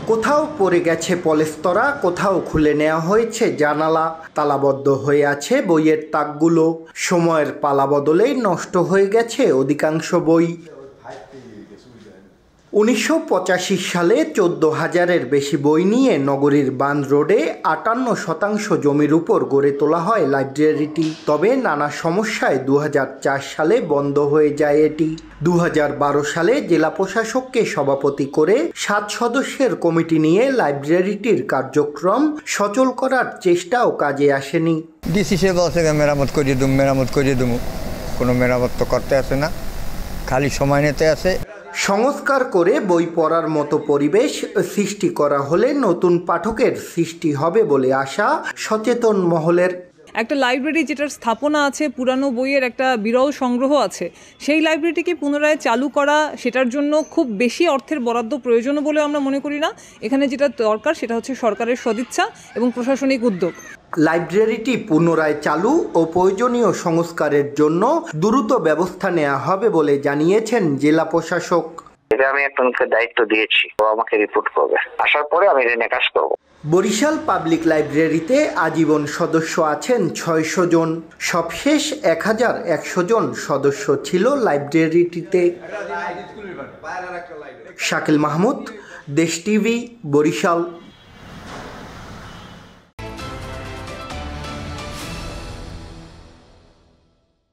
কোথাও পড়ে গেছে পলেস্তরা, কোথাও খুলে নেওয়া হয়েছে জানালা, তালাবদ্ধ হয়ে আছে বইয়ের তাকগুলো। সময়ের পালাবদলেই নষ্ট হয়ে গেছে অধিকাংশ বই। 1985 সালে 14,000-এর বেশি বই নিয়ে নগরীর বান্দ রোডে 58% জমির উপর গড়ে তোলা হয় লাইব্রেরিটি। তবে নানা সমস্যায় 2004 সালে বন্ধ হয়ে যায় এটি। 2012 সালে জেলা প্রশাসককে সভাপতি করে 7 সদস্যের কমিটি নিয়ে লাইব্রেরিটির কার্যক্রম সচল করার চেষ্টাও কাজে আসেনি। ডিসি সে বলছে মেরামত করিয়ে দেবো, কোনো মেরামত তো করতে আসে না, খালি সময় নিতে আসে। সংস্কার করে বই পড়ার মতো পরিবেশ সৃষ্টি করা হলে নতুন পাঠকের সৃষ্টি হবে বলে আশা সচেতন মহলের। একটা লাইব্রেরি যেটার স্থাপনা আছে, পুরানো বইয়ের একটা বিরল সংগ্রহ আছে, সেই লাইব্রেরিটিকে পুনরায় চালু করা, সেটার জন্য খুব বেশি অর্থের বরাদ্দ প্রয়োজন বলে আমরা মনে করি না। এখানে যেটা দরকার সেটা হচ্ছে সরকারের সদিচ্ছা এবং প্রশাসনিক উদ্যোগ। লাইব্রেরিটি পুনরায় চালু ও প্রয়োজনীয় সংস্কারের জন্য দ্রুত ব্যবস্থা নেওয়া হবে বলে জানিয়েছেন জেলা প্রশাসক। এটা আমি একজনকে দায়িত্ব দিয়েছি, ও আমাকে রিপোর্ট করবে, আসার পরে আমি এটা নিয়ে কাজ করব। বরিশাল পাবলিক লাইব্রেরিতে আজীবন সদস্য আছেন 600 জন। সবশেষ 1100 জন সদস্য ছিল লাইব্রেরিটিতে। শাকিল মাহমুদ, দেশ টিভি, বরিশাল।